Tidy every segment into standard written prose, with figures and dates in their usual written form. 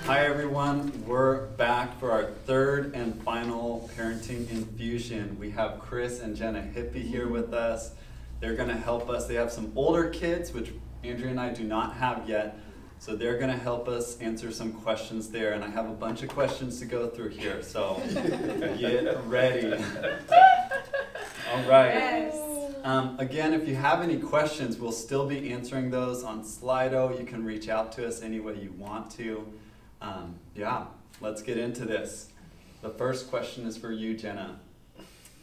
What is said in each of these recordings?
Hi everyone, we're back for our third and final parenting infusion. We have Chris and Jenna Hippie here with us. They're going to help us. They have some older kids, which Andrea and I do not have yet. So they're going to help us answer some questions there. And I have a bunch of questions to go through here. So get ready. All right. Yes. Again, if you have any questions, we'll still be answering those on Slido. You can reach out to us any way you want to. Yeah, let's get into this. The first question is for you, Jenna.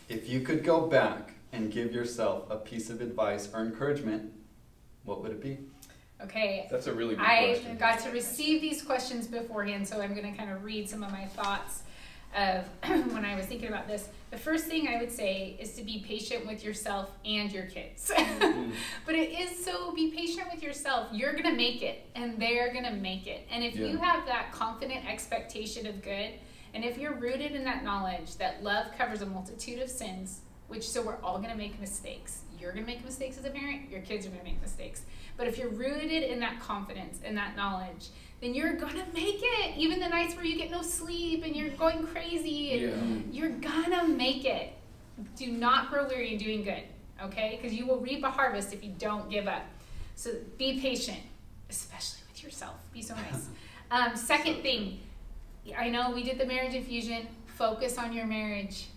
If you could go back and give yourself a piece of advice or encouragement, what would it be? Okay. That's a really good question. I got to receive these questions beforehand, so I'm going to kind of read some of my thoughts of when I was thinking about this. The first thing I would say is to be patient with yourself and your kids. But it is so, be patient with yourself. You're going to make it, and they're going to make it. And if you have that confident expectation of good, and if you're rooted in that knowledge that love covers a multitude of sins, so we're all going to make mistakes. You're going to make mistakes as a parent, your kids are going to make mistakes. But if you're rooted in that confidence and that knowledge, then you're going to make it. Even the nights where you get no sleep and you're going crazy, and you're going to make it. Do not grow weary in doing good, okay? Because you will reap a harvest if you don't give up. So be patient, especially with yourself. Be so nice. Second thing, I know we did the marriage infusion. Focus on your marriage.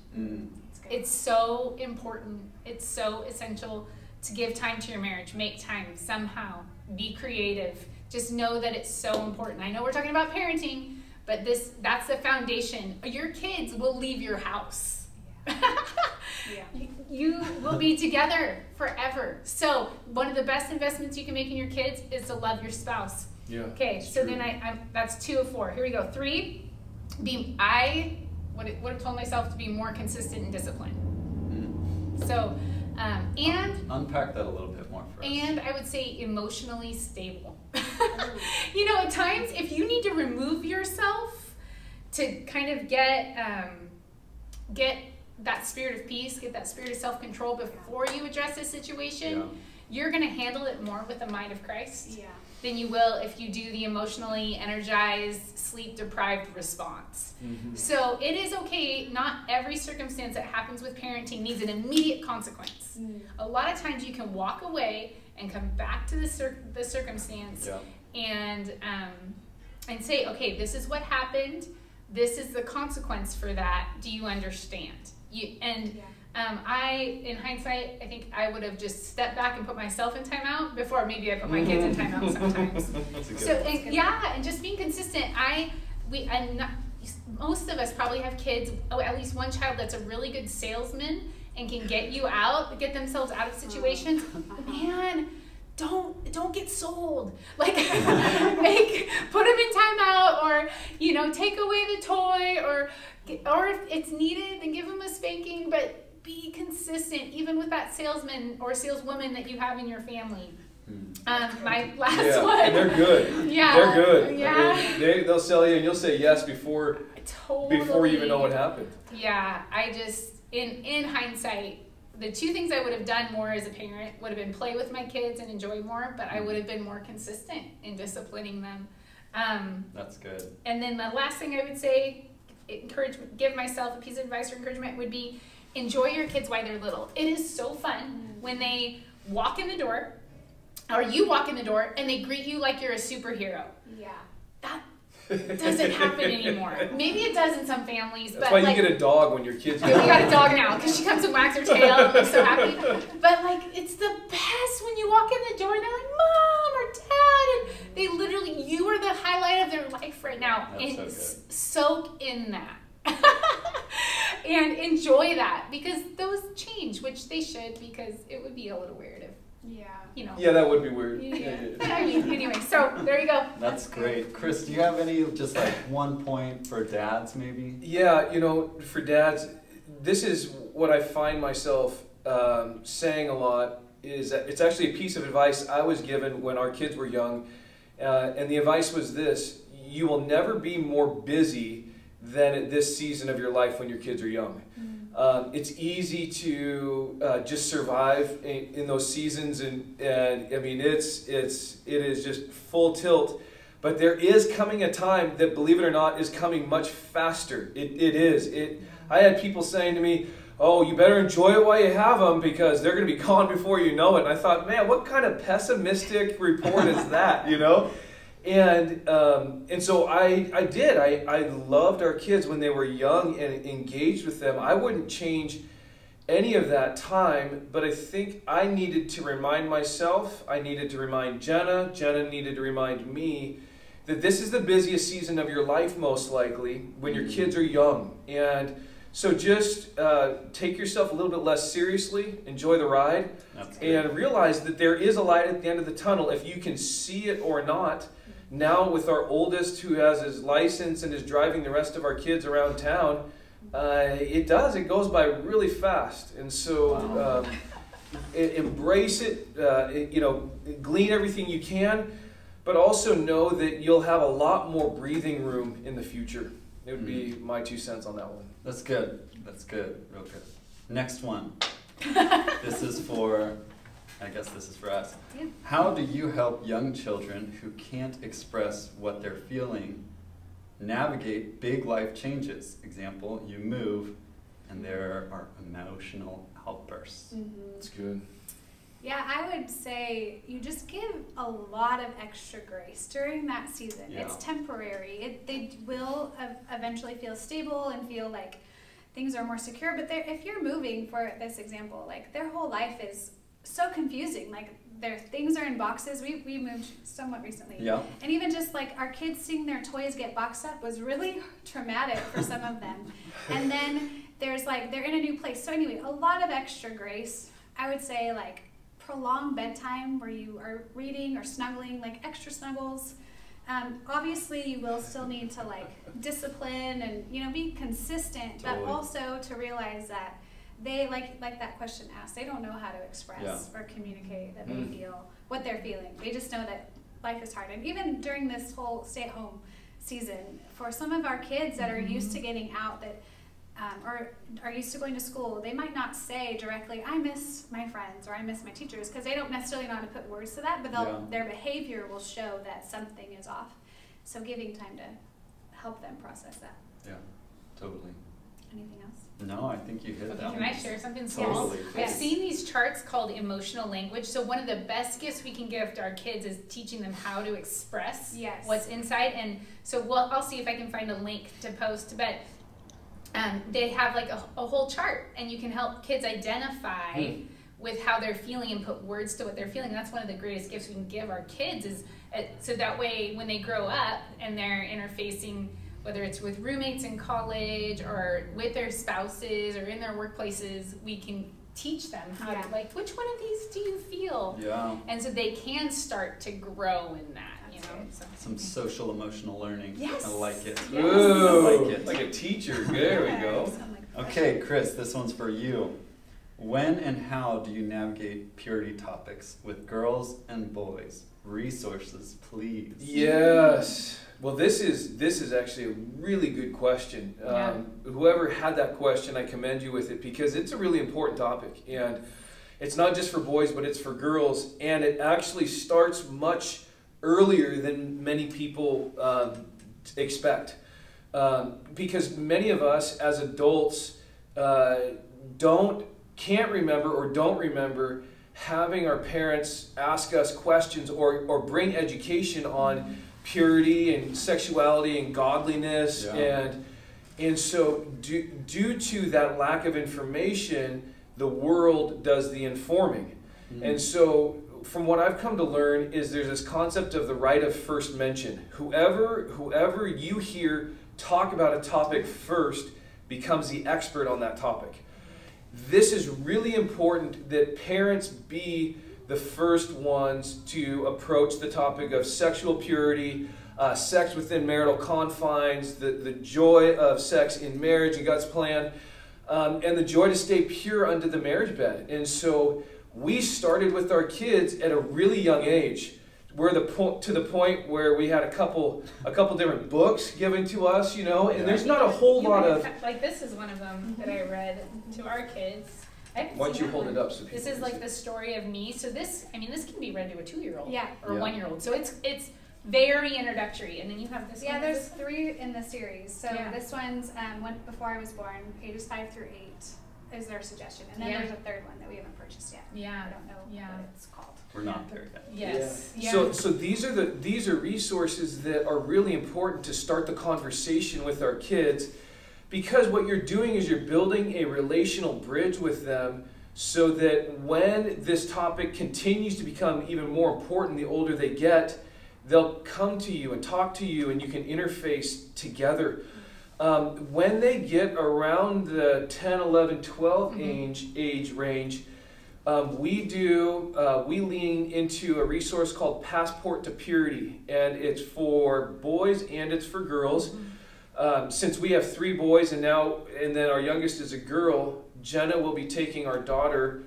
It's so important. It's so essential to give time to your marriage. Make time somehow. Be creative. Just know that it's so important. I know we're talking about parenting, but that's the foundation. Your kids will leave your house. You will be together forever. So one of the best investments you can make in your kids is to love your spouse. Okay, so true. Then that's 2 of 4. Here we go. 3, I would have told myself to be more consistent and disciplined. So, and unpack that a little bit more for us. And I would say emotionally stable. You know, at times, if you need to remove yourself to kind of get that spirit of peace, get that spirit of self-control before you address this situation, you're going to handle it more with the mind of Christ than you will if you do the emotionally energized, sleep-deprived response. So it is okay. Not every circumstance that happens with parenting needs an immediate consequence. A lot of times you can walk away and come back to the circumstance and say, okay, this is what happened. This is the consequence for that. Do you understand? In hindsight, I think I would have just stepped back and put myself in timeout before maybe I put my kids in timeout sometimes. And just being consistent. Most of us probably have kids, at least one child that's a really good salesman and can get themselves out of situations. Man, don't get sold. Like, put them in timeout, or take away the toy, or if it's needed, then give them a spanking. But be consistent, even with that salesman or saleswoman that you have in your family. My last one. And they're good. They're good. I mean, they'll sell you, and you'll say yes before you even know what happened. I just, in hindsight, the 2 things I would have done more as a parent would have been play with my kids and enjoy more, but I would have been more consistent in disciplining them. That's good. And then the last thing I would say, give myself a piece of advice or encouragement would be, enjoy your kids while they're little. It is so fun when they walk in the door, or you walk in the door, and they greet you like you're a superhero. That doesn't happen anymore. Maybe it does in some families. That's why you get a dog when your kids we got a dog now, because she comes and wags her tail and looks so happy. But it's the best when you walk in the door and they're like, Mom or Dad, and they literally, you are the highlight of their life right now. And soak in that. And enjoy that, because those change, which they should, because it would be a little weird if, Yeah, that would be weird. I mean, anyway, so there you go. That's great. Chris, do you have any, just one point for dads maybe? Yeah, for dads, this is what I find myself saying a lot, is that it's actually a piece of advice I was given when our kids were young. And the advice was this: you will never be more busy than at this season of your life when your kids are young. It's easy to just survive in those seasons, and I mean it is just full tilt. But there is coming a time that, believe it or not, is coming much faster. It is. I had people saying to me, oh, you better enjoy it while you have them because they're going to be gone before you know it. And I thought, man, what kind of pessimistic report is that, you know? And so I did. I loved our kids when they were young and engaged with them. I wouldn't change any of that time, but I think I needed to remind myself, I needed to remind Jenna needed to remind me that this is the busiest season of your life, most likely, when your kids are young. And so just take yourself a little bit less seriously, enjoy the ride, and realize that there is a light at the end of the tunnel, if you can see it or not. Now with our oldest who has his license and is driving the rest of our kids around town, it goes by really fast. And so embrace it, glean everything you can, but also know that you'll have a lot more breathing room in the future. It would be my 2 cents on that one. That's good. That's good. Real good. Next one. This is for us. Yeah. How do you help young children who can't express what they're feeling navigate big life changes? Example, you move and there are emotional outbursts. That's good. Yeah, I would say you just give a lot of extra grace during that season. Yeah. It's temporary. They will eventually feel stable and feel like things are more secure. But if you're moving, for this example, like their whole life is so confusing. Like their things are in boxes. We moved somewhat recently. Yeah. And even just like our kids seeing their toys get boxed up was really traumatic for some of them. And then there's like, they're in a new place. So anyway, a lot of extra grace. I would say like prolonged bedtime where you are reading or snuggling, like extra snuggles. Obviously you will still need to like discipline and be consistent, Totally. but also to realize that they like that question asked, they don't know how to express or communicate that they feel what they're feeling. They just know that life is hard. And even during this whole stay-at-home season, for some of our kids that are used to getting out, that or are used to going to school, they might not say directly, I miss my friends or I miss my teachers, because they don't necessarily know how to put words to that, but their behavior will show that something is off. So giving time to help them process that. Yeah, totally. Anything else? No, I think you hit that Can one. I share something small? Totally. I've seen these charts called emotional language. So one of the best gifts we can give to our kids is teaching them how to express what's inside. And so I'll see if I can find a link to post, but they have like a whole chart, and you can help kids identify with how they're feeling and put words to what they're feeling. And that's one of the greatest gifts we can give our kids, is so that way when they grow up and they're interfacing, whether it's with roommates in college or with their spouses or in their workplaces, we can teach them how to, like, which one of these do you feel? Yeah. And so they can start to grow in that, So. Some social emotional learning. Yes. I like it. Yes. Ooh, I like it. Like a teacher. There we go. Okay, Chris, this one's for you. When and how do you navigate purity topics with girls and boys? Resources, please. Yes. Well, this is actually a really good question. Whoever had that question, I commend you with it, because it's a really important topic. And it's not just for boys, but it's for girls. And it actually starts much earlier than many people expect. Because many of us as adults can't remember or don't remember having our parents ask us questions or bring education on purity and sexuality and godliness. And so due to that lack of information, the world does the informing. And so from what I've come to learn is there's this concept of the right of first mention. Whoever you hear talk about a topic first becomes the expert on that topic. This is really important that parents be the first ones to approach the topic of sexual purity, sex within marital confines, the joy of sex in marriage and God's plan, and the joy to stay pure under the marriage bed. And so we started with our kids at a really young age. We're to the point where we had a couple different books given to us, and there's not a whole lot of... Like this is one of them that I read to our kids. Why don't you hold it up so people This is like the story of me. So this can be read to a 2-year-old or Yeah. 1-year-old. So it's very introductory, and then you have this Yeah, one. there's 3 in the series. So Yeah. this one's went before I was born, ages 5 through 8 is their suggestion. And then Yeah. there's a 3rd one that we haven't purchased yet. Yeah. I don't know Yeah. what it's called. We're not there yet. Yes. Yeah. So these are resources that are really important to start the conversation with our kids, because what you're doing is you're building a relational bridge with them, so that when this topic continues to become even more important the older they get, they'll come to you and talk to you, and you can interface together. When they get around the 10, 11, 12 age range, we lean into a resource called Passport to Purity, and it's for boys and it's for girls. Since we have 3 boys and then our youngest is a girl, Jenna will be taking our daughter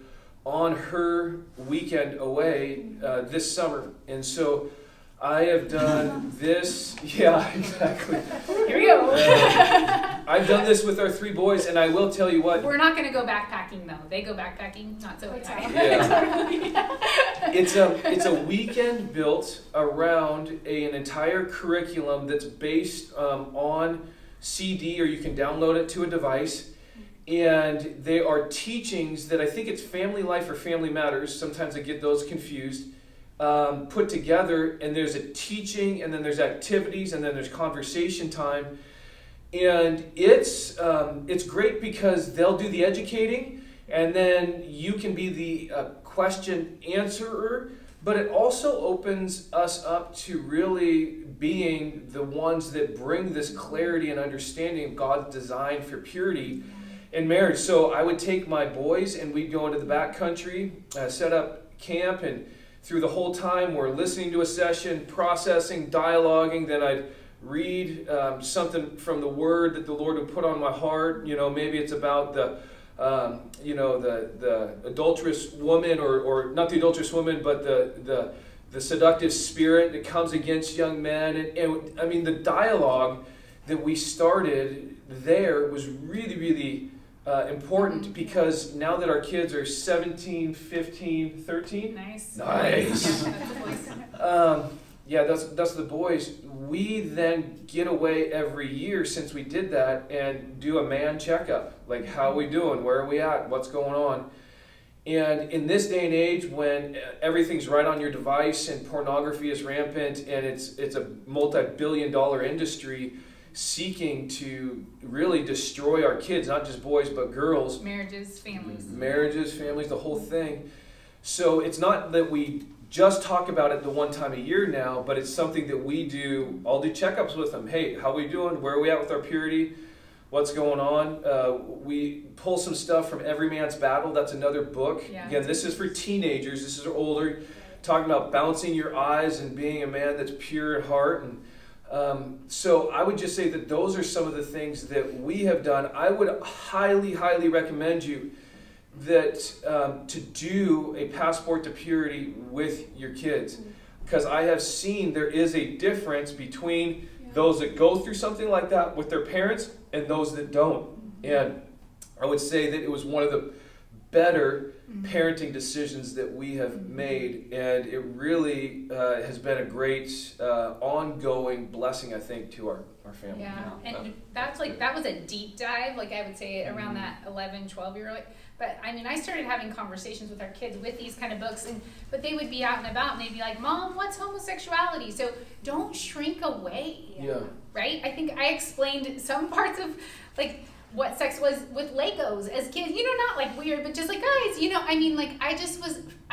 on her weekend away this summer, and so I have done this. Yeah, exactly. Here we go. I've done this with our 3 boys, and I will tell you what. We're not going to go backpacking though. They go backpacking, not so. Yeah. It's a weekend built around an entire curriculum that's based on CD, or you can download it to a device. And they are teachings that I think it's Family Life or Family Matters. Sometimes I get those confused. Put together, and there's a teaching, and then there's activities, and then there's conversation time. And it's great because they'll do the educating, and then you can be the question answerer, but it also opens us up to really being the ones that bring this clarity and understanding of God's design for purity in marriage. So I would take my boys, and we'd go into the backcountry, set up camp, and through the whole time we're listening to a session, processing, dialoguing. Then I'd read something from the Word that the Lord would put on my heart. Maybe it's about the adulterous woman, or not the adulterous woman, but the seductive spirit that comes against young men. And I mean, the dialogue that we started there was really, really important, because now that our kids are 17, 15, 13. Nice. Nice. Yeah, that's the voice. Yeah, that's the boys. We then get away every year since we did that and do a man checkup. Like, how are we doing? Where are we at? What's going on? And in this day and age, when everything's right on your device and pornography is rampant, and it's a multi-billion-dollar industry seeking to really destroy our kids, not just boys but girls. Marriages, families, the whole thing. So it's not that we just talk about it the one time a year now, but it's something that we do. I'll do checkups with them. Hey, how are we doing? Where are we at with our purity? What's going on? We pull some stuff from Every Man's Battle. That's another book. Yeah. Again, this is for teenagers. This is older. Talking about balancing your eyes and being a man that's pure at heart. And so I would just say that those are some of the things that we have done. I would highly, highly recommend you that to do a Passport to Purity with your kids, because I have seen there is a difference between those that go through something like that with their parents and those that don't. And I would say that it was one of the better parenting decisions that we have made, and it really has been a great ongoing blessing, I think, to our family. Yeah, and that was a deep dive, like I would say around that 11, 12-year-old. But I mean, I started having conversations with our kids with these kind of books, but they would be out and about, and they'd be like, "Mom, what's homosexuality?" So don't shrink away. Yeah. Right? I think I explained some parts of like what sex was with Legos as kids, not like weird, but just like, guys, I mean, like, I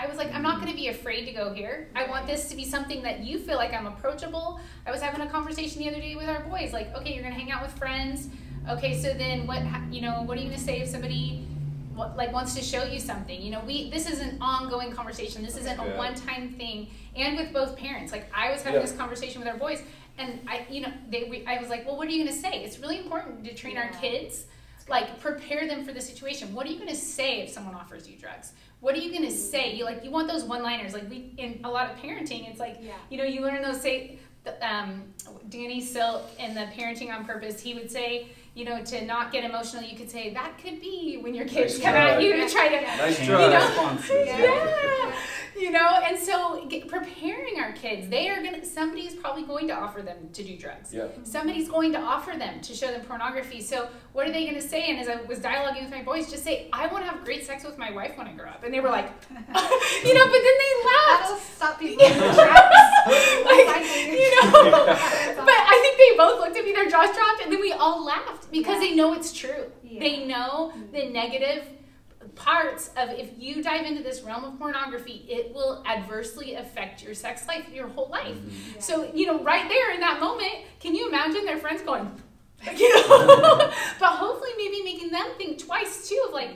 was like, I'm not going to be afraid to go here. I want this to be something that you feel like I'm approachable. I was having a conversation the other day with our boys, like, okay, you're going to hang out with friends. Okay, so then what are you going to say if somebody wants to show you something? This is an ongoing conversation. This isn't a one-time thing. And with both parents, like, I was having this conversation with our boys, and I was like, well, what are you going to say? It's really important to train our kids, like, prepare them for the situation. What are you going to say if someone offers you drugs? What are you going to say? You want those one-liners. Like, in a lot of parenting, it's like, you learn those, say, Danny Silk in the Parenting on Purpose, he would say, you know, to not get emotional, you could say that could be when your kids Nice come try. at you to try to, Nice you try. know, yeah, you know, and so preparing our kids, somebody's probably going to offer them to do drugs. Yeah. Somebody's going to offer them to show them pornography. So what are they going to say? And as I was dialoguing with my boys, just say, I want to have great sex with my wife when I grow up. And they were like, you know, but then they laughed. That'll stop people in their tracks. Like, you know, but I think they both looked at me, their jaws dropped, and then we all laughed because they know it's true. Yeah. They know the negative parts of, if you dive into this realm of pornography, it will adversely affect your sex life your whole life. Yeah. So, you know, right there in that moment, can you imagine their friends going, you know, but hopefully maybe making them think twice too of like,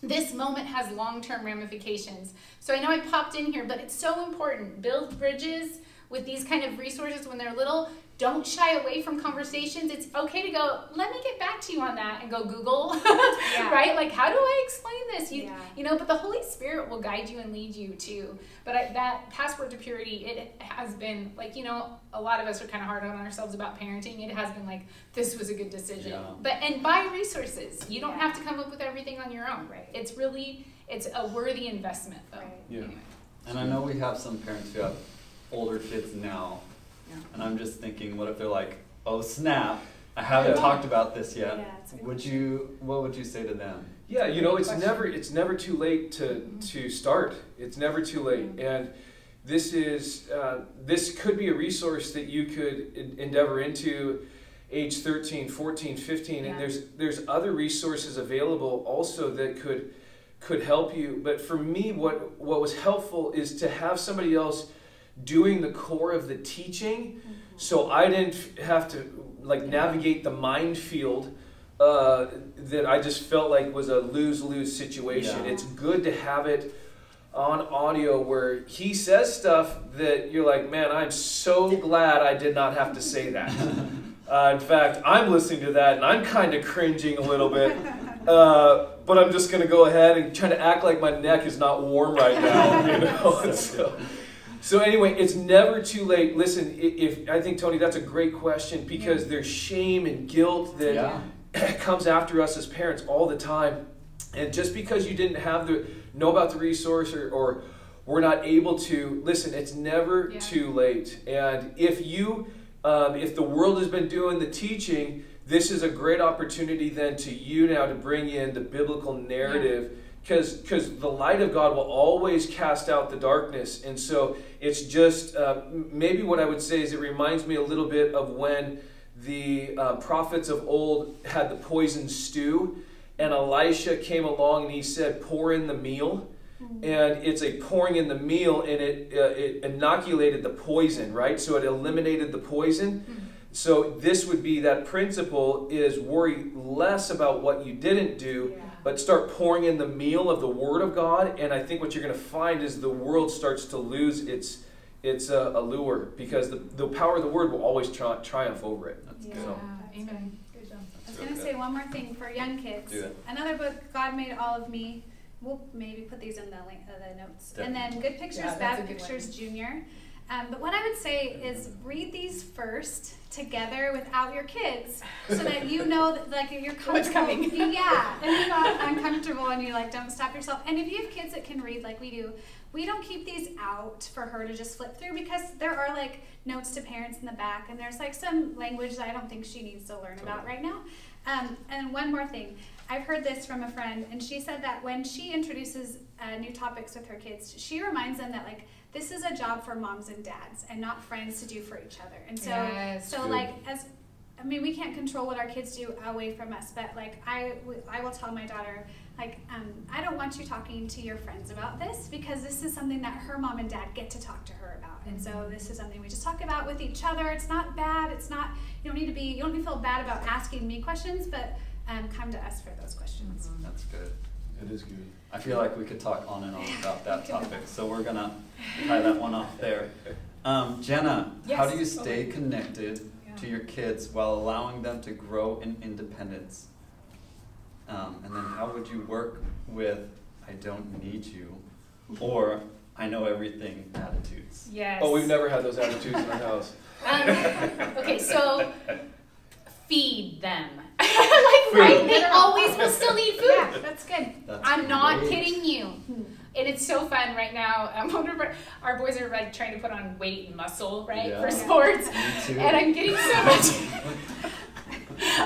this moment has long-term ramifications. So I know I popped in here, but it's so important. Build bridges with these kind of resources when they're little. Don't shy away from conversations. It's okay to go, let me get back to you on that, and go Google, right? Like, how do I explain this? You know, but the Holy Spirit will guide you and lead you too. But that passport to purity, it has been like, you know, a lot of us are kind of hard on ourselves about parenting. It has been like, this was a good decision. Yeah. And buy resources. You don't have to come up with everything on your own. Right. It's a worthy investment though. Right. Yeah. Anyway. And I know we have some parents who have older kids now, and I'm just thinking, what if they're like, oh snap, I haven't talked about this yet. Yeah, it's a good What would you say to them? Yeah, you know, it's never too late to start. It's never too late, and this could be a resource that you could endeavor into age 13, 14, 15, and there's other resources available also that could help you. But for me, what was helpful is to have somebody else doing the core of the teaching, so I didn't have to like navigate the minefield that I just felt like was a lose-lose situation. Yeah. It's good to have it on audio where he says stuff that you're like, man, I'm so glad I did not have to say that. In fact, I'm listening to that and I'm kind of cringing a little bit, but I'm just going to go ahead and try to act like my neck is not warm right now, you know. So anyway, it's never too late. Listen, I think, Tony, that's a great question, because there's shame and guilt that comes after us as parents all the time. And just because you didn't know about the resource or were not able to, listen, it's never too late. And if the world has been doing the teaching, this is a great opportunity then to you now to bring in the biblical narrative. Because the light of God will always cast out the darkness. And so it's just, maybe what I would say is it reminds me a little bit of when the prophets of old had the poisoned stew, and Elisha came along and he said, pour in the meal. And it's a pouring in the meal, and it inoculated the poison, right? So it eliminated the poison. So this would be that principle is worry less about what you didn't do, but start pouring in the meal of the Word of God. And I think what you're going to find is the world starts to lose its allure, because the power of the Word will always triumph over it. That's Yeah. good. So. Amen. Good job. I was going to say one more thing for young kids. Do it. Another book, God Made All of Me. We'll maybe put these in the link, the notes. Definitely. And then Good Pictures, Yeah, that's Bad a good Pictures Junior. But what I would say is read these first together without your kids, so that you know that like you're comfortable. What's coming. Yeah, and you're not uncomfortable, and you like don't stop yourself. And if you have kids that can read like we do, we don't keep these out for her to just flip through, because there are like notes to parents in the back, and there's like some language that I don't think she needs to learn about right now. And one more thing. I've heard this from a friend, and she said that when she introduces new topics with her kids, she reminds them that like this is a job for moms and dads and not friends to do for each other. And so like we can't control what our kids do away from us, but like I will tell my daughter, like, I don't want you talking to your friends about this, because this is something that her mom and dad get to talk to her about. And so this is something we just talk about with each other. It's not bad. It's not, you don't need to feel bad about asking me questions, but come to us for those questions. That's good. It is good. I feel like we could talk on and on about that topic, so we're gonna tie that one off there. Jenna, how do you stay connected to your kids while allowing them to grow in independence? And then how would you work with I don't need you or I know everything attitudes? Yes. Oh, we've never had those attitudes in our house. Okay, so feed them. food. Right? They always will still need food. Yeah, that's good. I'm not great. kidding you. And it's so fun right now. One of our boys are like trying to put on weight and muscle, right, Yeah. for sports. Me too. And I'm getting so much.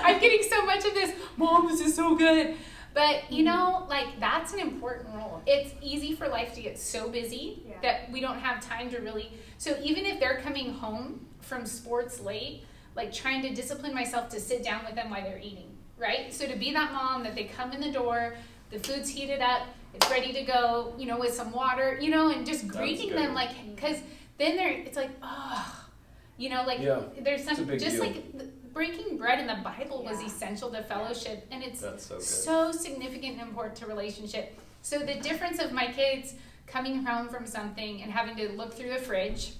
I'm getting so much of this. Mom, this is so good. But you know, like that's an important role. It's easy for life to get so busy that we don't have time to really. So even if they're coming home from sports late, like trying to discipline myself to sit down with them while they're eating, right? So to be that mom that they come in the door, the food's heated up, it's ready to go, you know, with some water, you know, and just greeting them like, because then it's like, oh, you know, like there's some just deal. Like breaking bread in the Bible was essential to fellowship, and it's so significant and important to relationship. So the difference of my kids coming home from something and having to look through the fridge,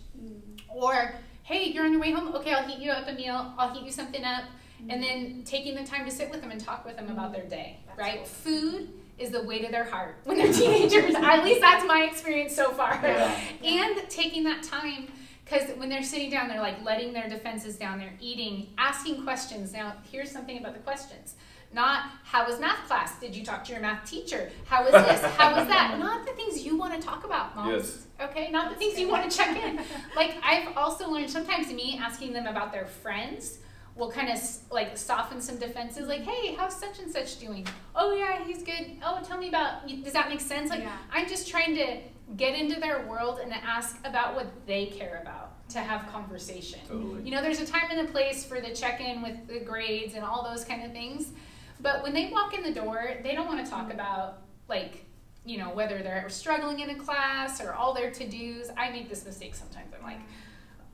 or hey, you're on your way home, okay, I'll heat you up a meal, I'll heat you something up, and then taking the time to sit with them and talk with them about their day, right? Cool. Food is the way to their heart when they're teenagers. At least that's my experience so far. And taking that time, because when they're sitting down, they're like letting their defenses down, they're eating, asking questions. Now, here's something about the questions. Not, how was math class? Did you talk to your math teacher? How was this? How was that? Not the things you want to talk about, moms. Okay? Not the things you want to check in. Like, I've also learned sometimes me asking them about their friends will kind of like soften some defenses, like, hey, how's such and such doing? Oh yeah, he's good. Oh, tell me about, does that make sense? Like, I'm just trying to get into their world and ask about what they care about, to have conversation. Totally. You know, there's a time and a place for the check-in with the grades and all those kind of things, but when they walk in the door, they don't want to talk about, like, you know, whether they're struggling in a class or all their to-dos. I make this mistake sometimes. I'm like,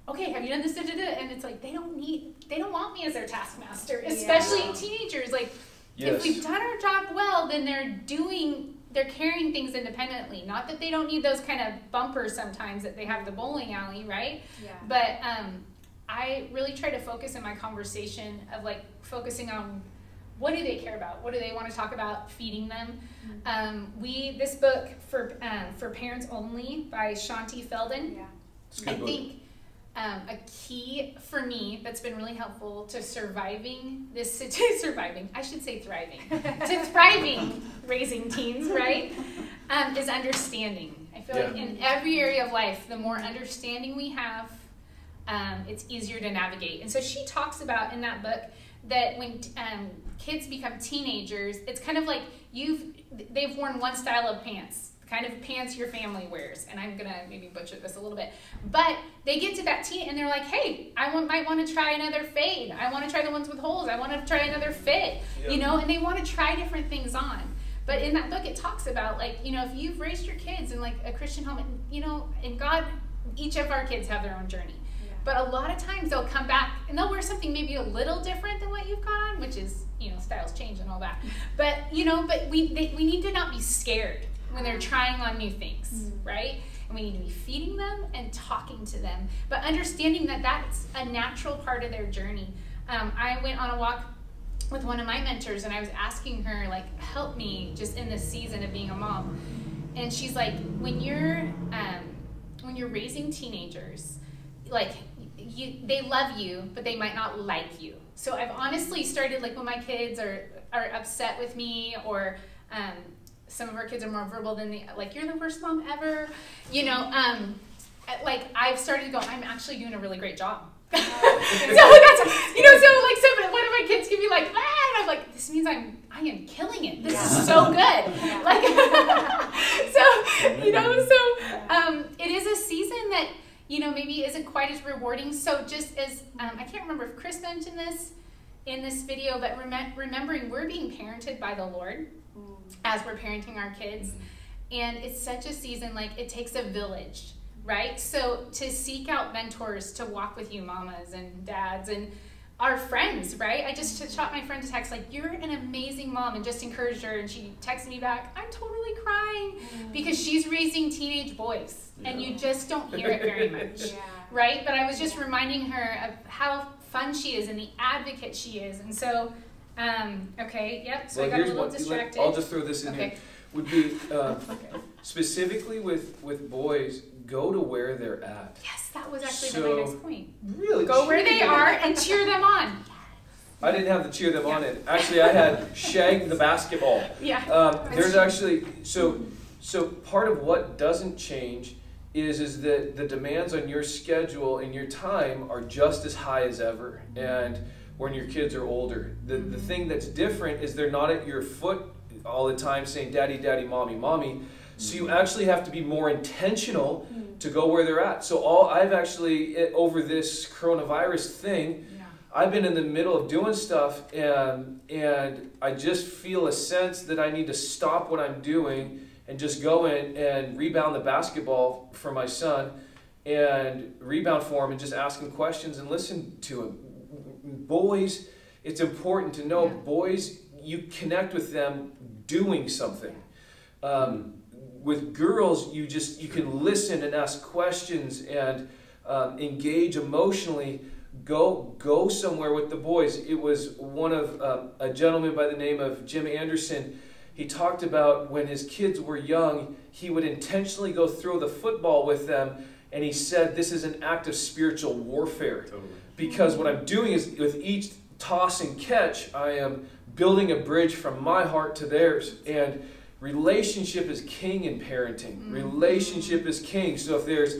okay, have you done this? And it's like, they don't want me as their taskmaster, especially in teenagers. Like, if we've done our job well, then they're carrying things independently. Not that they don't need those kind of bumpers sometimes that they have at the bowling alley, right? Yeah. But I really try to focus in my conversation of like focusing on what do they care about? What do they want to talk about? Feeding them. This book for Parents Only by Shanti Feldon. Yeah. I think a key for me that's been really helpful to thriving, to thriving raising teens, right, is understanding. I feel like in every area of life, the more understanding we have, it's easier to navigate. And so she talks about in that book that when kids become teenagers, it's kind of like they've worn one style of pants, kind of pants your family wears, and I'm gonna maybe butcher this a little bit, but they get to that teen and they're like, hey, might want to try another fade, I want to try the ones with holes, I want to try another fit, you know, and they want to try different things on. But in that book it talks about, like, you know, if you've raised your kids in like a Christian home, and, you know, and God, each of our kids have their own journey, but a lot of times they'll come back and they'll wear something maybe a little different than what you've got on, which is, you know, styles change and all that, but you know, but we need to not be scared when they're trying on new things, right? And we need to be feeding them and talking to them, but understanding that that's a natural part of their journey. I went on a walk with one of my mentors and I was asking her, like, help me just in this season of being a mom. And she's like, when you're raising teenagers, like, they love you, but they might not like you. So I've honestly started, like, when my kids are upset with me, or some of our kids are more verbal than like, you're the worst mom ever, you know, like, I've started to go, I'm actually doing a really great job. So that's, you know, but one of my kids can be like, ah, and I'm like, this means I am killing it. This is so good. Like, so, you know, it is a season that, you know, maybe isn't quite as rewarding. So just as, I can't remember if Chris mentioned this in this video, but remembering we're being parented by the Lord as we're parenting our kids. And it's such a season, like, it takes a village, right? So to seek out mentors to walk with you, mamas and dads and our friends, right? I just shot my friend a text like, you're an amazing mom, and just encouraged her, and she texted me back, I'm totally crying, because she's raising teenage boys, and you just don't hear it very much, right? But I was just reminding her of how fun she is and the advocate she is. And so, okay, yep, so I got a little distracted. I'll just throw this in here. Would be specifically with boys, go to where they're at. Yes, that was actually the very next point. Really? Go where they are and cheer them on. I didn't have to cheer them on it. Actually, I had shag the basketball. Yeah. There's actually, so part of what doesn't change is that the demands on your schedule and your time are just as high as ever. And when your kids are older, the thing that's different is they're not at your foot all the time saying, daddy, daddy, mommy, mommy. So you actually have to be more intentional to go where they're at. So I've actually, over this coronavirus thing, I've been in the middle of doing stuff, and I just feel a sense that I need to stop what I'm doing and just go in and rebound the basketball for my son and rebound for him and just ask him questions and listen to him. Boys, it's important to know, boys, you connect with them doing something. With girls, you can listen and ask questions and engage emotionally. Go somewhere with the boys. It was one of a gentleman by the name of Jim Anderson. He talked about when his kids were young, he would intentionally go throw the football with them, and he said this is an act of spiritual warfare. Totally. Because what I'm doing is with each toss and catch, I am building a bridge from my heart to theirs. And relationship is king in parenting. Relationship is king. So if there's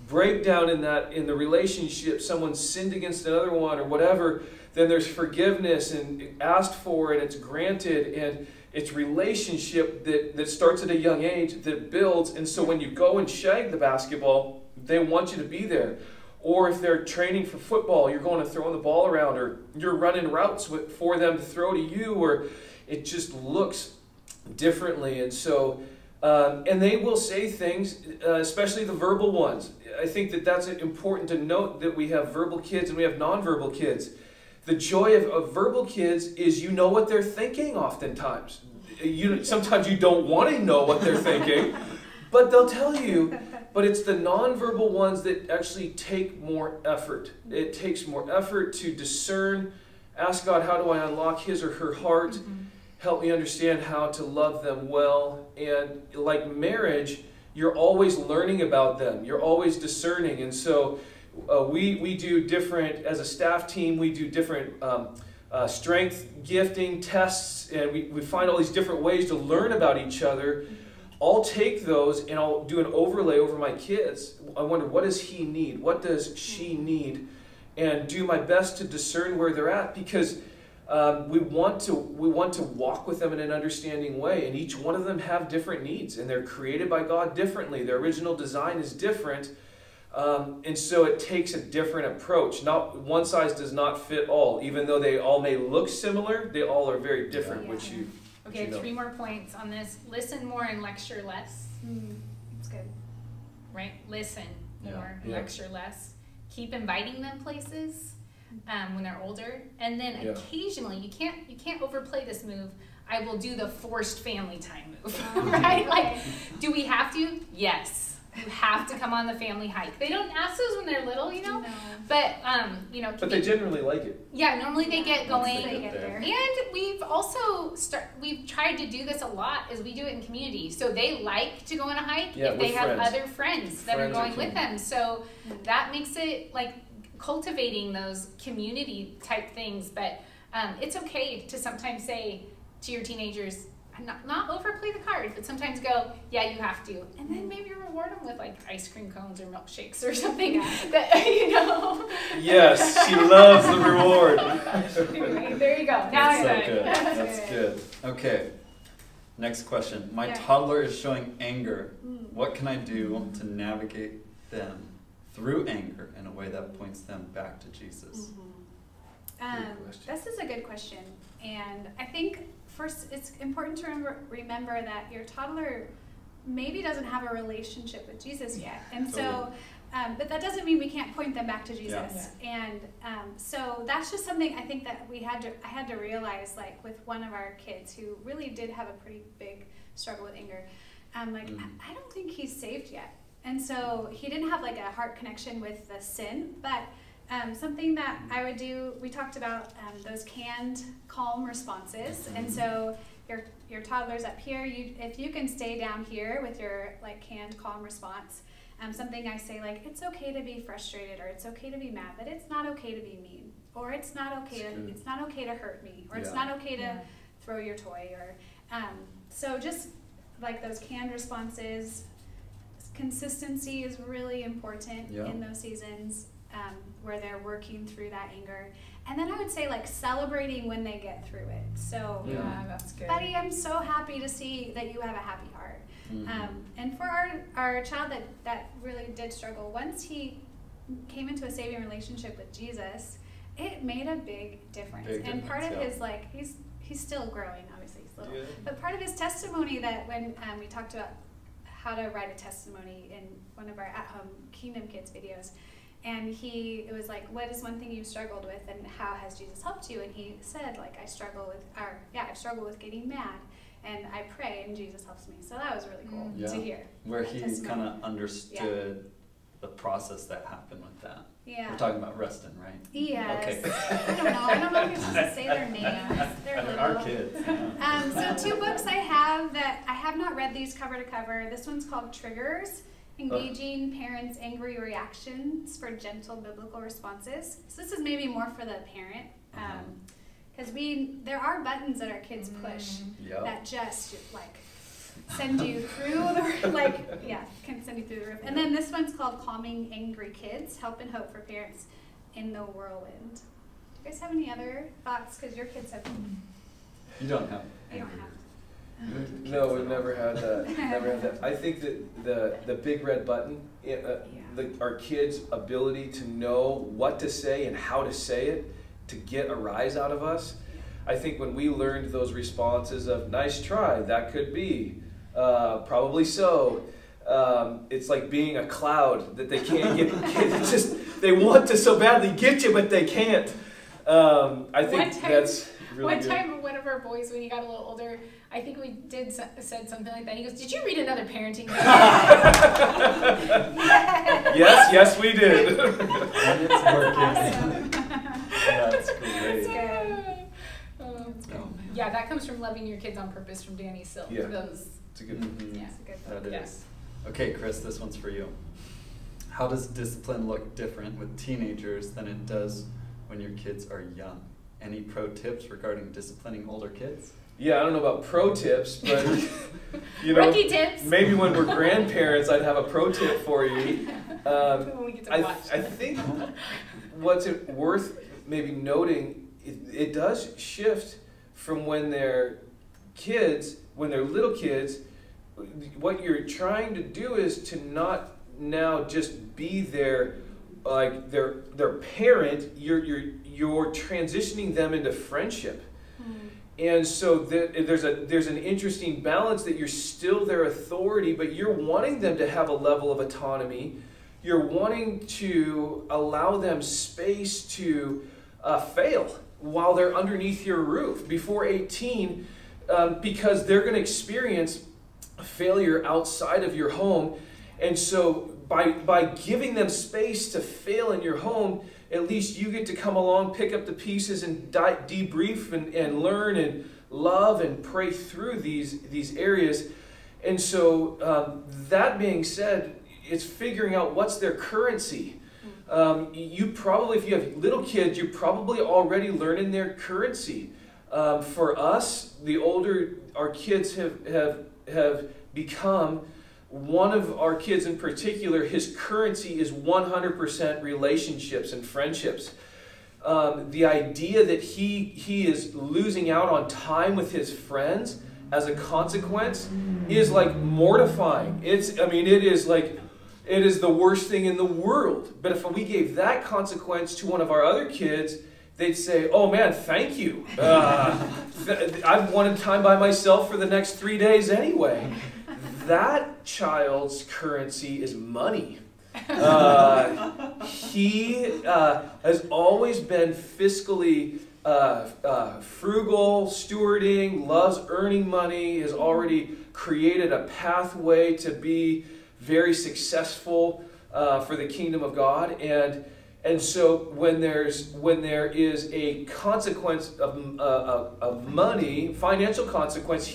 breakdown in the relationship, someone sinned against another one or whatever, then there's forgiveness and asked for and it's granted, and it's relationship that starts at a young age that builds. And so when you go and shag the basketball, they want you to be there. Or if they're training for football, you're going to throw the ball around, or you're running routes for them to throw to you, or it just looks differently. And so and they will say things, especially the verbal ones. I think that's important to note, that we have verbal kids and we have nonverbal kids. The joy of verbal kids is you know what they're thinking oftentimes. Sometimes you don't want to know what they're thinking, but they'll tell you. But it's the nonverbal ones that actually take more effort. It takes more effort to discern, ask God, how do I unlock his or her heart? Help me understand how to love them well. And like marriage, you're always learning about them. You're always discerning. And so we do different, as a staff team, we do different strength gifting tests. And we find all these different ways to learn about each other. I'll take those and I'll do an overlay over my kids. I wonder, what does he need? What does she need? And do my best to discern where they're at, because we want to walk with them in an understanding way, and each one of them have different needs, and they're created by God differently. Their original design is different, and so it takes a different approach. Not one size does not fit all, even though they all may look similar. They all are very different. Yeah. Which you okay, you know. 3 more points on this. Listen more and lecture less. That's good. Right? Listen more, lecture less. Keep inviting them places. When they're older, and then occasionally you can't overplay this move. I will do the forced family time move, right? Like, do we have to? Yes, you have to come on the family hike. They don't ask those when they're little, you know, but But they generally like it. Yeah, normally they get going. They get there. And we've also we've tried to do this a lot, as we do it in community. So they like to go on a hike if they have other friends that are going with them. So that makes it like cultivating those community type things. But it's okay to sometimes say to your teenagers, not overplay the card, but sometimes go, yeah, you have to, and then maybe reward them with like ice cream cones or milkshakes or something that, you know. Yes, she loves the reward. Anyway, there you go. Now That's so good. That's good. Okay, next question. My toddler is showing anger. What can I do to navigate them through anger in a way that points them back to Jesus? This is a good question, and I think first it's important to remember that your toddler maybe doesn't have a relationship with Jesus yet, and so but that doesn't mean we can't point them back to Jesus. And so that's just something I think that I had to realize, like with one of our kids who really did have a pretty big struggle with anger. I don't think he's saved yet. And so he didn't have like a heart connection with the sin, but something that I would do, we talked about those canned calm responses. And so your toddler's up here, if you can stay down here with your like canned calm response, something I say like, it's okay to be frustrated, or it's okay to be mad, but it's not okay to be mean. or it's not okay to hurt me, or it's not okay to throw your toy, or so just like those canned responses. Consistency is really important in those seasons where they're working through that anger. And then I would say like celebrating when they get through it. So, that's good. Buddy, I'm so happy to see that you have a happy heart. And for our child that really did struggle, once he came into a saving relationship with Jesus, it made a big difference. And part of his, like, he's still growing, obviously he's little. But part of his testimony that when we talked about how to write a testimony in one of our at-home Kingdom Kids videos, and it was like, what is one thing you've struggled with, and how has Jesus helped you? And he said, like, I struggle with getting mad, and I pray, and Jesus helps me. So that was really cool to hear. Where he kind of understood the process that happened with that. Yeah. We're talking about Rustin, right? Yes. Okay. I don't know if you're supposed to say their names. They're little. Our kids. So 2 books I have that I have not read these cover to cover. This one's called Triggers: Engaging Parents' Angry Reactions for Gentle Biblical Responses. So this is maybe more for the parent. Because there are buttons that our kids push that just like send you through can send you through the roof. And then this one's called Calming Angry Kids: Help and Hope for Parents in the Whirlwind. Do you guys have any other thoughts? Because your kids have. You don't have. You don't have. No, we've never had that. Never had that. I think that the big red button, our kids' ability to know what to say and how to say it to get a rise out of us. I think when we learned those responses of "nice try," "that could be," "probably so," it's like being a cloud that they can't get. It's just they want to so badly get you, but they can't. I think that's really good. One time, one of our boys, when he got a little older, I think we said something like that. He goes, "Did you read another parenting book?" Yes, we did. And it's working. That's great. That's good. Yeah, that comes from Loving Your Kids on Purpose from Danny Silk. Yeah. It's a good Yeah, it's a good book. That is. Okay, Chris, this one's for you. How does discipline look different with teenagers than it does when your kids are young? Any pro tips regarding disciplining older kids? Yeah, I don't know about pro tips, but you know, rookie tips. Maybe when we're grandparents, I'd have a pro tip for you. When we get to watch. I think what's worth maybe noting, it does shift from when they're little kids. What you're trying to do is to not now just be their parent. You're transitioning them into friendship. And so there's an interesting balance that you're still their authority, but you're wanting them to have a level of autonomy. You're wanting to allow them space to fail while they're underneath your roof before 18, because they're going to experience failure outside of your home. And so by giving them space to fail in your home, at least you get to come along, pick up the pieces, and debrief and learn and love and pray through these areas. And so that being said, it's figuring out what's their currency. You probably, if you have little kids, you're probably already learning their currency. For us, the older our kids have become, one of our kids in particular, his currency is 100% relationships and friendships. The idea that he is losing out on time with his friends as a consequence is like mortifying. It is the worst thing in the world. But if we gave that consequence to one of our other kids, they'd say, "Oh man, thank you. I've wanted time by myself for the next 3 days anyway." That child's currency is money. He has always been fiscally frugal, stewarding, loves earning money, has already created a pathway to be very successful for the kingdom of God. And so when there is a consequence of money, financial consequence,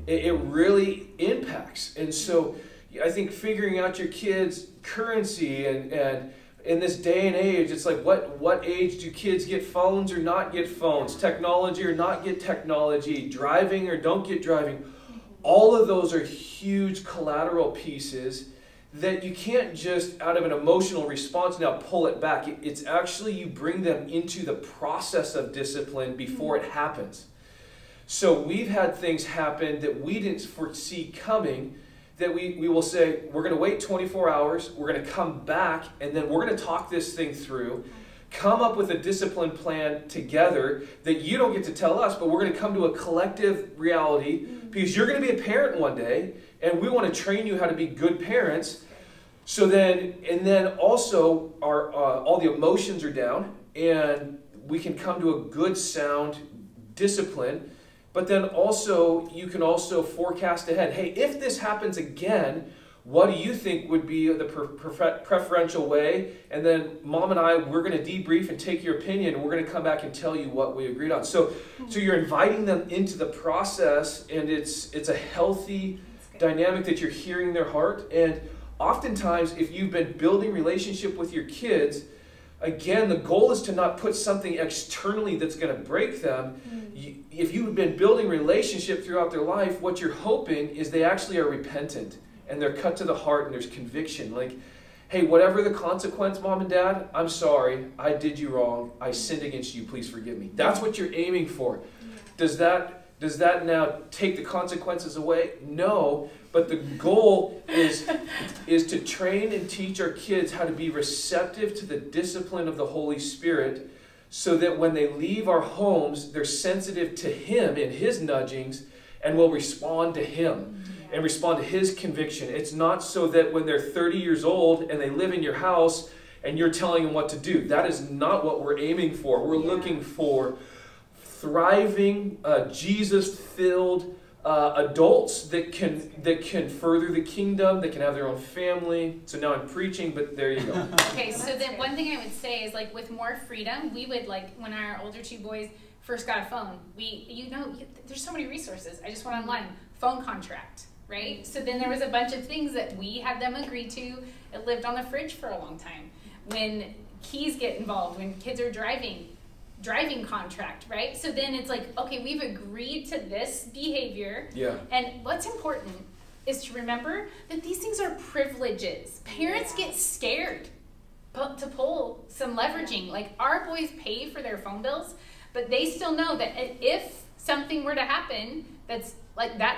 it really impacts. And so I think figuring out your kids' currency and in this day and age, it's like, what age do kids get phones or not get phones? Technology or not get technology? Driving or don't get driving? All of those are huge collateral pieces that you can't just, out of an emotional response, now pull it back. It's actually, you bring them into the process of discipline before it happens. So we've had things happen that we didn't foresee coming, that we will say, we're going to wait 24 hours, we're going to come back, and then we're going to talk this thing through, come up with a discipline plan together that you don't get to tell us, but we're going to come to a collective reality, because you're going to be a parent one day, and we want to train you how to be good parents. So then, and then also all the emotions are down, and we can come to a good, sound discipline. But then also, you can also forecast ahead. Hey, if this happens again, what do you think would be the preferential way? And then Mom and I, we're going to debrief and take your opinion, and we're going to come back and tell you what we agreed on. So you're inviting them into the process, and it's a healthy dynamic that you're hearing their heart. And oftentimes, if you've been building relationship with your kids, again, the goal is to not put something externally that's going to break them. If you've been building relationship throughout their life, what you're hoping is they actually are repentant and they're cut to the heart and there's conviction. Like, hey, whatever the consequence, Mom and Dad, I'm sorry. I did you wrong. I sinned against you. Please forgive me. That's what you're aiming for. Does that now take the consequences away? No. But the goal is to train and teach our kids how to be receptive to the discipline of the Holy Spirit, so that when they leave our homes, they're sensitive to Him and His nudgings and will respond to Him and respond to His conviction. It's not so that when they're 30 years old and they live in your house and you're telling them what to do. That is not what we're aiming for. We're looking for thriving, Jesus-filled adults that can further the kingdom, that can have their own family. So now I'm preaching, but there you go. Okay, so then one thing I would say is, like, with more freedom, we would, like, when our older two boys first got a phone, there's so many resources. I just went online, phone contract, right? So then there was a bunch of things that we had them agree to. It lived on the fridge for a long time. When keys get involved, when kids are driving contract, right? So then it's like, okay, we've agreed to this behavior. Yeah. And what's important is to remember that these things are privileges. Parents get scared to pull some leveraging. Like, our boys pay for their phone bills, but they still know that if something were to happen, that's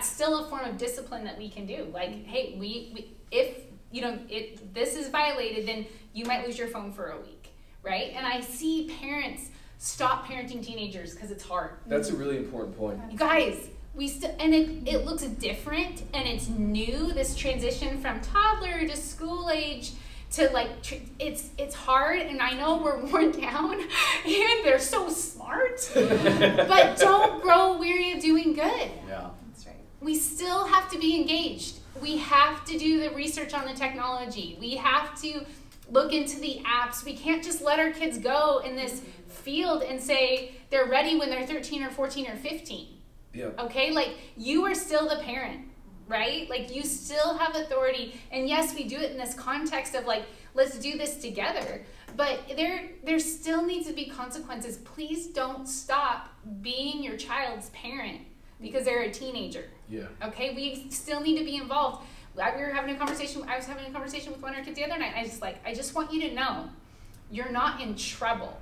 still a form of discipline that we can do. Like, hey, if this is violated, then you might lose your phone for a week, right? And I see parents stop parenting teenagers because it's hard. That's a really important point. You guys, it looks different and it's new, this transition from toddler to school age to, like, it's hard, and I know we're worn down and they're so smart, but don't grow weary of doing good. Yeah. That's right. We still have to be engaged. We have to do the research on the technology. We have to look into the apps. We can't just let our kids go in this field and say they're ready when they're 13 or 14 or 15. Yeah. Okay? Like, you are still the parent, right? Like, you still have authority. And yes, we do it in this context of, like, let's do this together. But there still needs to be consequences. Please don't stop being your child's parent because they're a teenager. Yeah. Okay? We still need to be involved. I was having a conversation with one of our kids the other night. I just want you to know, you're not in trouble.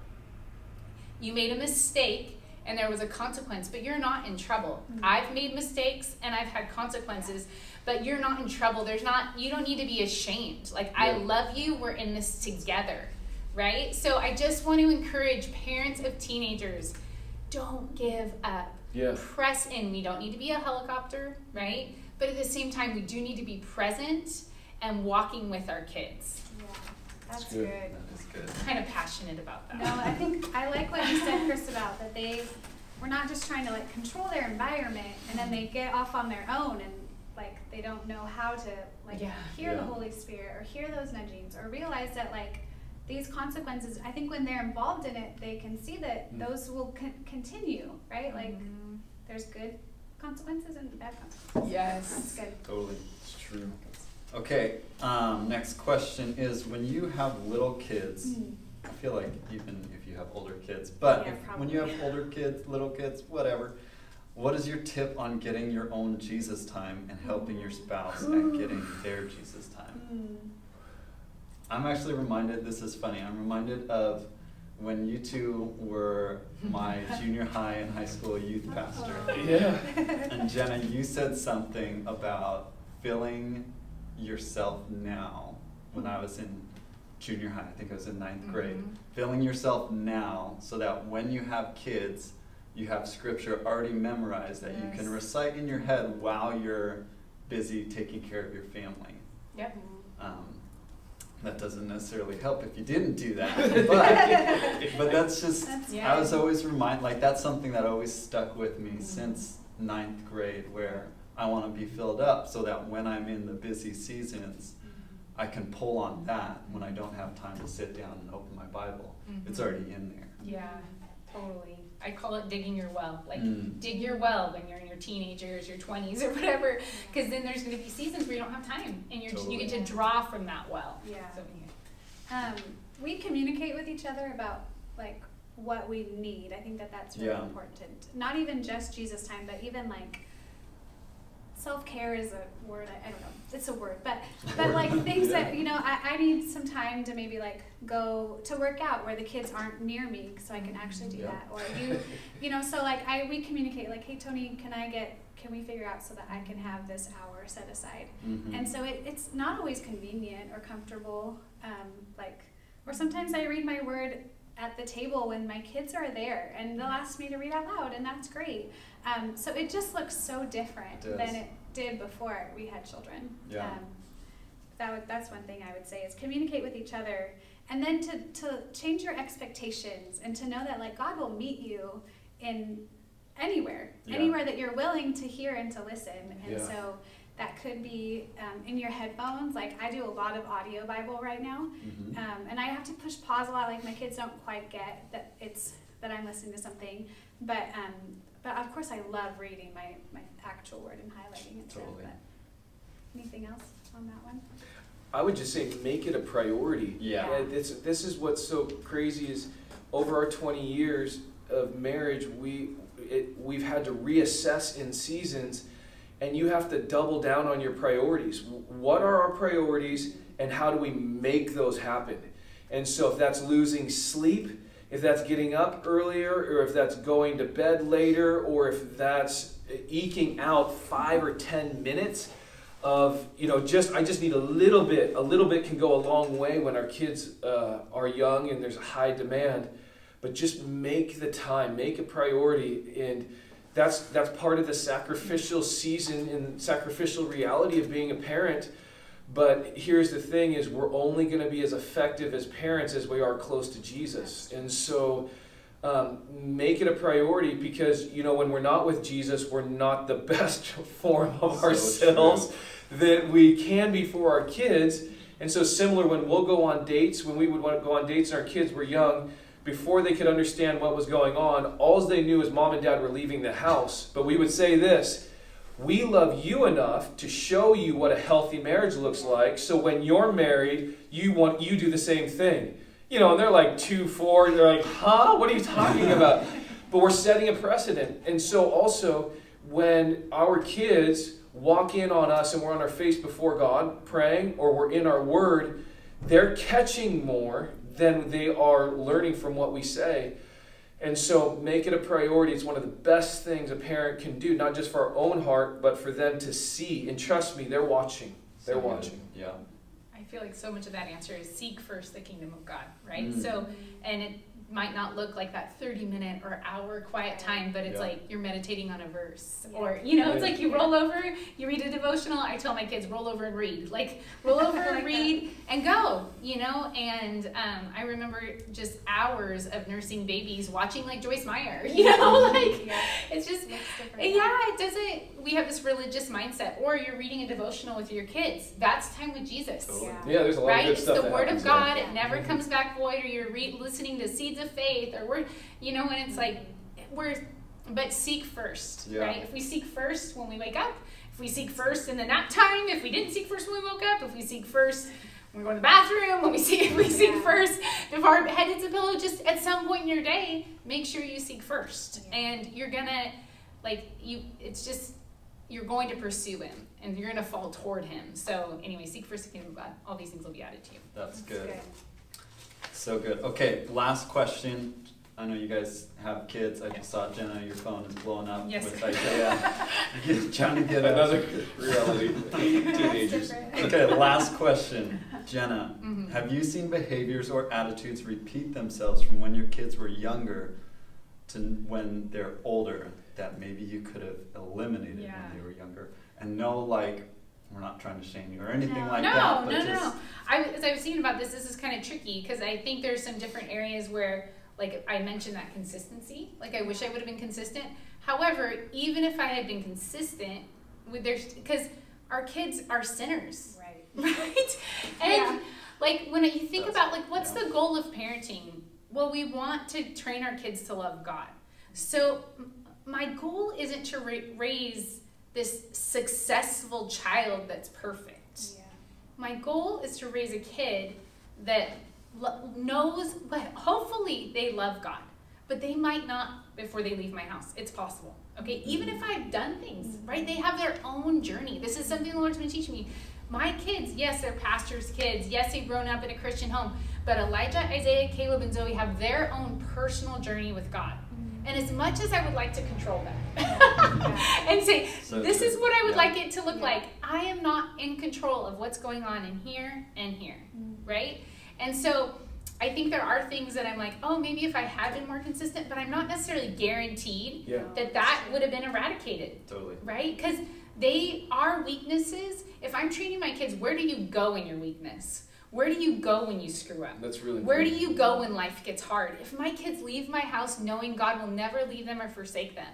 You made a mistake and there was a consequence, but you're not in trouble. Mm-hmm. I've made mistakes and I've had consequences, but you're not in trouble. You don't need to be ashamed. Like, I love you. We're in this together, right? So I just want to encourage parents of teenagers, don't give up. Yeah. Press in. We don't need to be a helicopter, right? But at the same time, we do need to be present and walking with our kids. Yeah, that's good. That is good. I'm kind of passionate about that. No, I think I like what you said, Chris, about that we're not just trying to, like, control their environment and then they get off on their own and, like, they don't know how to, like, hear the Holy Spirit or hear those nudgings or realize that, like, these consequences, I think when they're involved in it, they can see that those will continue, right? Like, there's good consequences and bad consequences. Yes. That's good. Totally. It's true. Okay, next question is, when you have little kids, I feel like even if you have older kids, but Yeah, when you have older kids, little kids, whatever, what is your tip on getting your own Jesus time and helping your spouse at getting their Jesus time? I'm actually reminded, this is funny, I'm reminded of when you two were my junior high and high school youth pastor. Yeah. And Jenna, you said something about filling yourself now when I was in junior high, I think I was in ninth grade. Filling yourself now so that when you have kids, you have scripture already memorized that you can recite in your head while you're busy taking care of your family. Yep. That doesn't necessarily help if you didn't do that, but that's just, I was always reminded, like that's something that always stuck with me since ninth grade, where I want to be filled up so that when I'm in the busy seasons, I can pull on that when I don't have time to sit down and open my Bible. It's already in there. Yeah, totally. I call it digging your well. Like, dig your well when you're in your teenagers, your 20s, or whatever, because then there's going to be seasons where you don't have time, and you get to draw from that well. Yeah. So, we communicate with each other about like what we need. I think that that's really important. Not even just Jesus time, but even like self-care is a word. I don't know. It's a word, but like things that, you know, I need some time to maybe like go to work out where the kids aren't near me so I can actually do that. Or you know, so like we communicate like, hey Tony, can we figure out so that I can have this hour set aside? And so it's not always convenient or comfortable. Or sometimes I read my word at the table when my kids are there and they'll ask me to read out loud, and that's great. So it just looks so different than it did before we had children. That's one thing I would say is communicate with each other, and then to change your expectations and to know that like God will meet you in anywhere that you're willing to hear and to listen. And so that could be in your headphones. Like I do a lot of audio Bible right now, and I have to push pause a lot. Like my kids don't quite get that I'm listening to something, but of course I love reading my actual word and highlighting it. Totally. But anything else on that one? I would just say make it a priority. This is what's so crazy is over our 20 years of marriage, we've had to reassess in seasons, and you have to double down on your priorities. What are our priorities, and how do we make those happen? And so if that's losing sleep, if that's getting up earlier, or if that's going to bed later, or if that's eking out 5 or 10 minutes of, I just need a little bit can go a long way when our kids are young and there's a high demand. But just make the time, make a priority, and that's part of the sacrificial season and sacrificial reality of being a parent. But here's the thing is we're only going to be as effective as parents as we are close to Jesus. And so make it a priority, because, when we're not with Jesus, we're not the best form of ourselves that we can be for our kids. And so similar when we'll go on dates, when we would want to go on dates and our kids were young, before they could understand what was going on, all they knew is mom and dad were leaving the house. But we would say this: we love you enough to show you what a healthy marriage looks like, so when you're married, you do the same thing. And they're like 2, 4, they're like, huh? What are you talking about? But we're setting a precedent. And so also, when our kids walk in on us and we're on our face before God praying, or we're in our word, they're catching more than they are learning from what we say. And so make it a priority. It's one of the best things a parent can do, not just for our own heart, but for them to see. And trust me, they're watching. They're watching. Yeah. I feel like so much of that answer is seek first the kingdom of God, right? So, and it might not look like that 30-minute or hour quiet time, but it's like you're meditating on a verse, or it's like you roll over, you read a devotional. I tell my kids, roll over and read, like roll over and read and go, and I remember just hours of nursing babies watching like Joyce Meyer, it's just, it doesn't, we have this religious mindset, or you're reading a devotional with your kids. That's time with Jesus. There's a lot of good stuff. It's the word of God. It never comes back void, or you're listening to Seeds of Faith, or and it's like we're but seek first, Yeah. right? If we seek first when we wake up, if we seek first in the nap time, if we didn't seek first when we woke up, if we seek first when we go to the bathroom, if we seek first before our head hits a pillow, just at some point in your day, make sure you seek first. Yeah. And you're gonna, you're going to pursue him, and you're gonna fall toward him. So anyway, seek first the kingdom of God. All these things will be added to you. That's good. So good. Okay, last question. I know you guys have kids. I just saw, Jenna, your phone is blowing up Yes. with Isaiah. Trying to get Another reality. Teenagers. Okay, last question. Jenna, Mhm. have you seen behaviors or attitudes repeat themselves from when your kids were younger to when they're older that maybe you could have eliminated Yeah. when they were younger? And no, like, we're not trying to shame you or anything like No, that. But no. just, As I was thinking about this is kind of tricky because I think there's some different areas where, like I mentioned, that consistency. Like I wish I would have been consistent. However, even if I had been consistent with because our kids are sinners, right? And like when you think about like what's the goal of parenting? Well, we want to train our kids to love God. So my goal isn't to raise this successful child that's perfect. Yeah. My goal is to raise a kid that knows, but hopefully they love God, but they might not before they leave my house. It's possible. Okay, even if I've done things, right? They have their own journey. This is something the Lord's been teaching me. My kids, yes, they're pastors' kids. Yes, they've grown up in a Christian home, but Elijah, Isaiah, Caleb, and Zoe have their own personal journey with God. And as much as I would like to control that and say, this is what I would like it to look like, I am not in control of what's going on in here and here, right? And so I think there are things that I'm like, oh, maybe if I had been more consistent, but I'm not necessarily guaranteed that would have been eradicated. Totally. Right? Because they are weaknesses. If I'm training my kids, where do you go in your weakness? Where do you go when you screw up? That's really Where do you go when life gets hard? If my kids leave my house knowing God will never leave them or forsake them,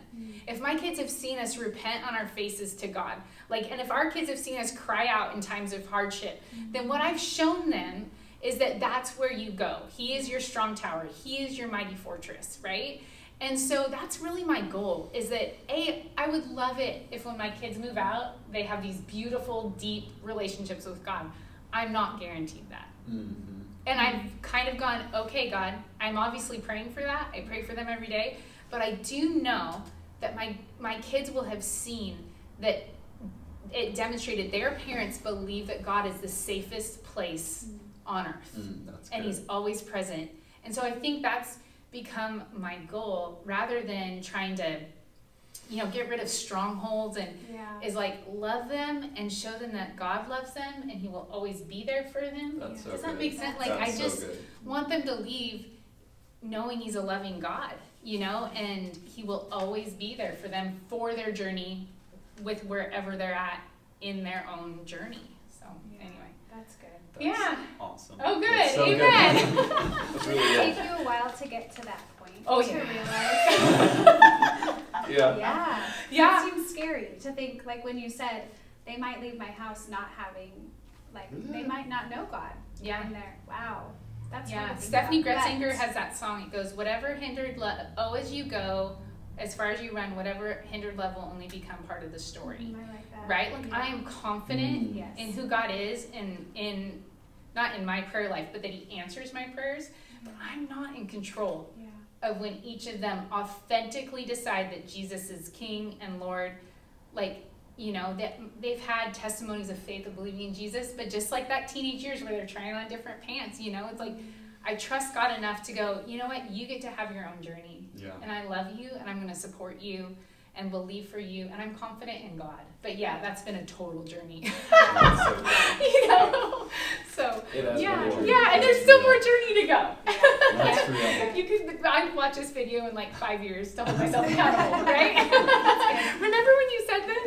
if my kids have seen us repent on our faces to God, and if our kids have seen us cry out in times of hardship, then what I've shown them is that that's where you go. He is your strong tower. He is your mighty fortress, right? And so that's really my goal, is that I would love it if when my kids move out, they have these beautiful, deep relationships with God. I'm not guaranteed that. And I've kind of gone, okay, God, I'm obviously praying for that. I pray for them every day. But I do know that my kids will have seen that it demonstrated their parents believe that God is the safest place on earth. And he's always present. And so I think that's become my goal, rather than trying to get rid of strongholds, and is love them and show them that God loves them and he will always be there for them. Does that make sense? I just want them to leave knowing he's a loving God, and he will always be there for them for their journey with wherever they're at in their own journey. So anyway. That's good. That's awesome. Oh, good. That's so Amen. Did it take you a while to get to that point? Oh, to realize. Yeah. It seems scary to think, when you said they might leave my house not having, they might not know God. And they're, wow. That's Stephanie Gretzinger has that song. It goes, whatever hindered love, as you go, as far as you run, whatever hindered love will only become part of the story. I like that. Right? I am confident in who God is, and in not in my prayer life, but that he answers my prayers. But I'm not in control of when each of them authentically decide that Jesus is King and Lord. That they've had testimonies of faith of believing in Jesus, but just like that teenage years where they're trying on different pants, it's I trust God enough to go, you know what, you get to have your own journey. And I love you, and I'm going to support you and believe for you, and I'm confident in God. But that's been a total journey. So and there's still more journey to go. That's real. I'd watch this video in 5 years to hold myself accountable, right? Remember when you said this?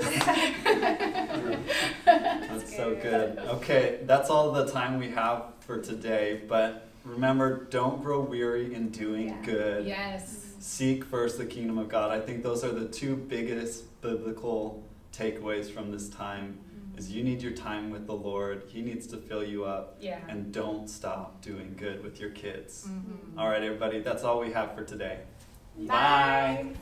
That's so good. Okay, that's all the time we have for today, but remember, don't grow weary in doing good. Yes. Seek first the kingdom of God. I think those are the two biggest biblical takeaways from this time. Is you need your time with the Lord. He needs to fill you up. And don't stop doing good with your kids. All right, everybody, that's all we have for today. Bye.